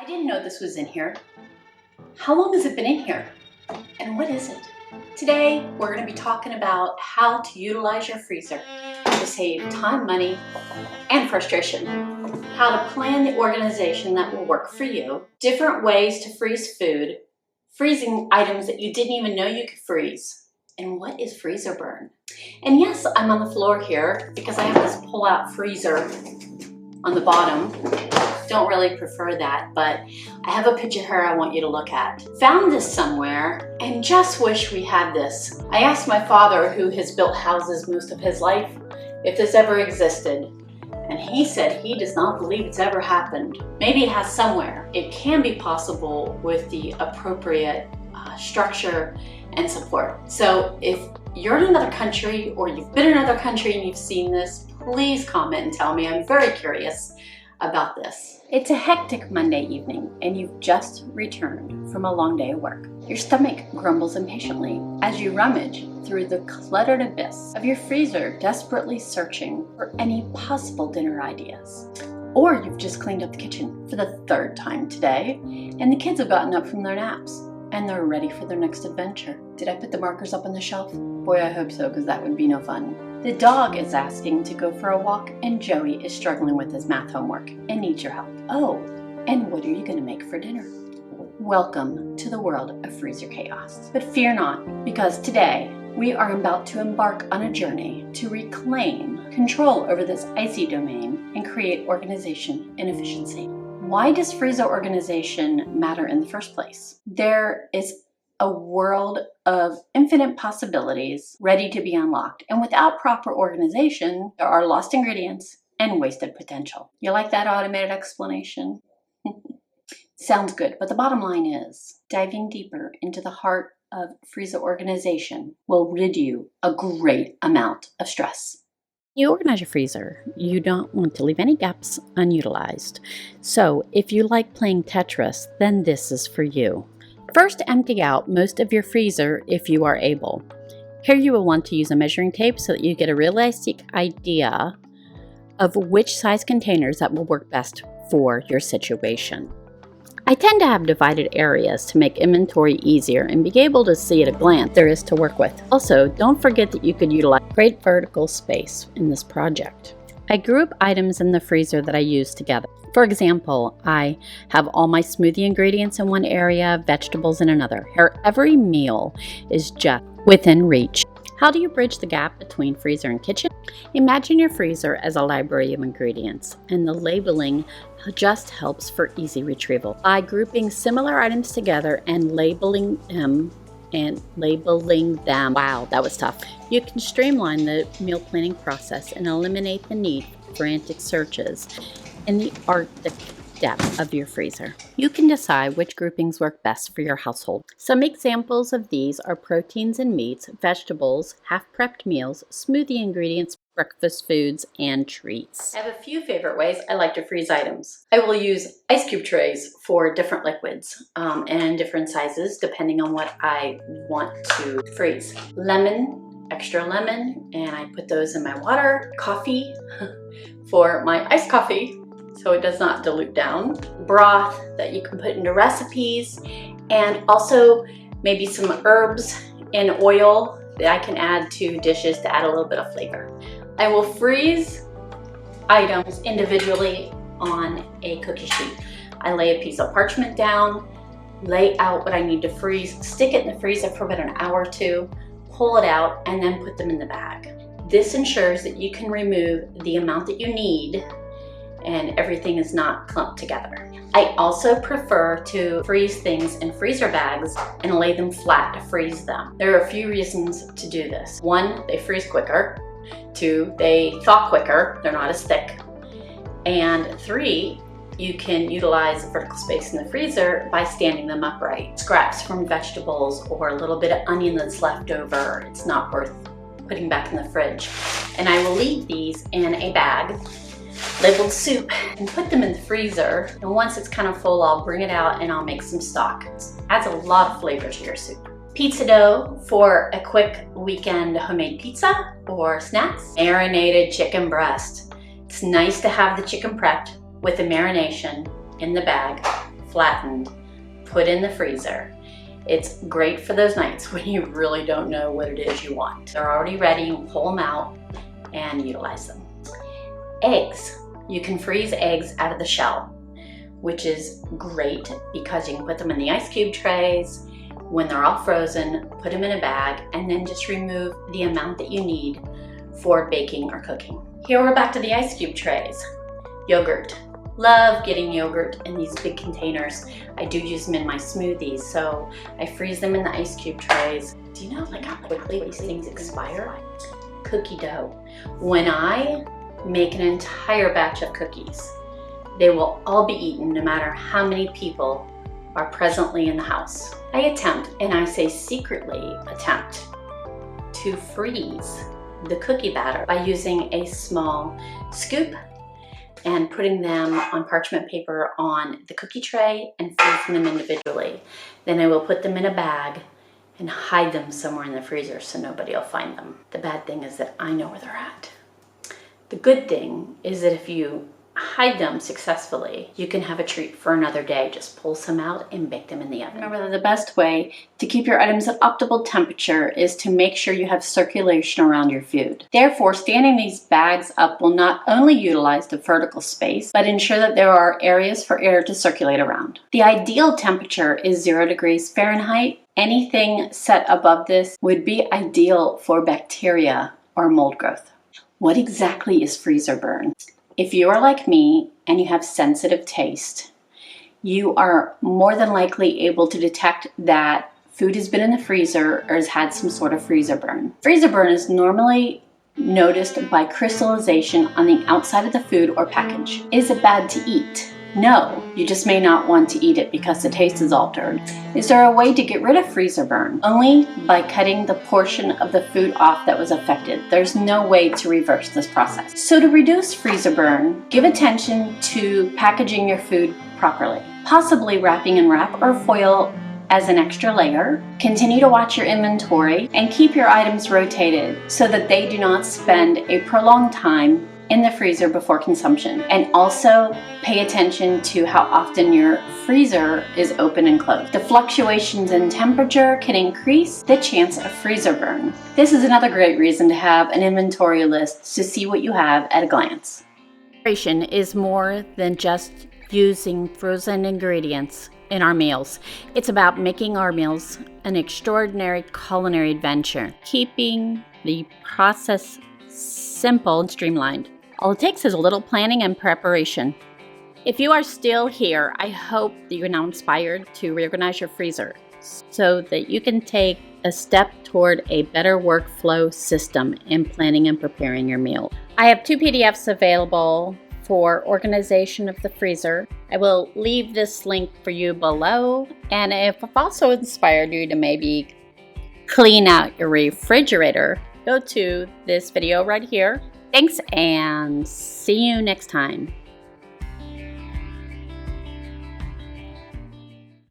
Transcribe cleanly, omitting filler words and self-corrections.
didn't know this was in here. How long has it been in here? And what is it? Today, we're going to be talking about how to utilize your freezer to save time, money, and frustration. How to plan the organization that will work for you. Different ways to freeze food. Freezing items that you didn't even know you could freeze. And what is freezer burn? And yes, I'm on the floor here because I have this pull-out freezer on the bottom. Don't really prefer that, but I have a picture here I want you to look at. Found this somewhere and just wish we had this. I asked my father, who has built houses most of his life, if this ever existed. And he said he does not believe it's ever happened. Maybe it has somewhere. It can be possible with the appropriate structure and support. So if you're in another country or you've been in another country and you've seen this, please comment and tell me. I'm very curious about this. It's a hectic Monday evening and you've just returned from a long day of work. Your stomach grumbles impatiently as you rummage through the cluttered abyss of your freezer, desperately searching for any possible dinner ideas. Or you've just cleaned up the kitchen for the third time today and the kids have gotten up from their naps and they're ready for their next adventure. Did I put the markers up on the shelf? Boy, I hope so, because that would be no fun. The dog is asking to go for a walk and Joey is struggling with his math homework and needs your help. Oh, and what are you going to make for dinner? Welcome to the world of freezer chaos. But fear not, because today we are about to embark on a journey to reclaim control over this icy domain and create organization and efficiency. Why does freezer organization matter in the first place? There is a world of infinite possibilities ready to be unlocked. And without proper organization, there are lost ingredients and wasted potential. You like that automated explanation? Sounds good, but the bottom line is, diving deeper into the heart of freezer organization will rid you a great amount of stress. You organize your freezer. You don't want to leave any gaps unutilized. So if you like playing Tetris, then this is for you. First, empty out most of your freezer if you are able. Here you will want to use a measuring tape so that you get a realistic idea of which size containers that will work best for your situation. I tend to have divided areas to make inventory easier and be able to see at a glance there is to work with. Also, don't forget that you could utilize great vertical space in this project. I group items in the freezer that I use together. For example, I have all my smoothie ingredients in one area, vegetables in another. Here, every meal is just within reach. How do you bridge the gap between freezer and kitchen? Imagine your freezer as a library of ingredients, and the labeling just helps for easy retrieval. By grouping similar items together and labeling them, wow, that was tough. You can streamline the meal planning process and eliminate the need for frantic searches in the Arctic depth of your freezer. You can decide which groupings work best for your household. Some examples of these are proteins and meats, vegetables, half-prepped meals, smoothie ingredients, breakfast foods, and treats. I have a few favorite ways I like to freeze items. I will use ice cube trays for different liquids and different sizes depending on what I want to freeze. Lemon, extra lemon, and I put those in my water. Coffee for my iced coffee, so it does not dilute down. Broth that you can put into recipes, and also maybe some herbs and oil that I can add to dishes to add a little bit of flavor. I will freeze items individually on a cookie sheet. I lay a piece of parchment down, lay out what I need to freeze, stick it in the freezer for about an hour or two, pull it out, and then put them in the bag. This ensures that you can remove the amount that you need and everything is not clumped together. I also prefer to freeze things in freezer bags and lay them flat to freeze them. There are a few reasons to do this. 1, they freeze quicker. 2, they thaw quicker, they're not as thick. And 3, you can utilize vertical space in the freezer by standing them upright. Scraps from vegetables or a little bit of onion that's left over, it's not worth putting back in the fridge. And I will leave these in a bag labeled soup and put them in the freezer. And once it's kind of full, I'll bring it out and I'll make some stock. It adds a lot of flavor to your soup. Pizza dough for a quick weekend homemade pizza or snacks. Marinated chicken breast. It's nice to have the chicken prepped with the marination in the bag, flattened, put in the freezer. It's great for those nights when you really don't know what it is you want. They're already ready, you can pull them out and utilize them. Eggs. You can freeze eggs out of the shell, which is great because you can put them in the ice cube trays. When they're all frozen, put them in a bag and then just remove the amount that you need for baking or cooking. Here we're back to the ice cube trays. Yogurt. Love getting yogurt in these big containers. I do use them in my smoothies, so I freeze them in the ice cube trays. Do you know like how quickly these things expire? Cookie dough. When I make an entire batch of cookies, they will all be eaten no matter how many people are presently in the house. I attempt, and I say secretly attempt, to freeze the cookie batter by using a small scoop and putting them on parchment paper on the cookie tray and freezing them individually. Then I will put them in a bag and hide them somewhere in the freezer so nobody will find them. The bad thing is that I know where they're at. The good thing is that if you hide them successfully, you can have a treat for another day. Just pull some out and bake them in the oven. Remember that the best way to keep your items at optimal temperature is to make sure you have circulation around your food. Therefore, standing these bags up will not only utilize the vertical space, but ensure that there are areas for air to circulate around. The ideal temperature is 0 degrees Fahrenheit. Anything set above this would be ideal for bacteria or mold growth. What exactly is freezer burn? If you are like me and you have sensitive taste, you are more than likely able to detect that food has been in the freezer or has had some sort of freezer burn. Freezer burn is normally noticed by crystallization on the outside of the food or package. Is it bad to eat? No, you just may not want to eat it because the taste is altered. Is there a way to get rid of freezer burn? Only by cutting the portion of the food off that was affected. There's no way to reverse this process. So to reduce freezer burn, give attention to packaging your food properly. Possibly wrapping in wrap or foil as an extra layer. Continue to watch your inventory and keep your items rotated so that they do not spend a prolonged time in the freezer before consumption. And also pay attention to how often your freezer is open and closed. The fluctuations in temperature can increase the chance of freezer burn. This is another great reason to have an inventory list to see what you have at a glance. Preparation is more than just using frozen ingredients in our meals. It's about making our meals an extraordinary culinary adventure, keeping the process simple and streamlined. All it takes is a little planning and preparation. If you are still here, I hope that you're now inspired to reorganize your freezer so that you can take a step toward a better workflow system in planning and preparing your meal. I have 2 PDFs available for organization of the freezer. I will leave this link for you below. And if I've also inspired you to maybe clean out your refrigerator, go to this video right here. Thanks and see you next time.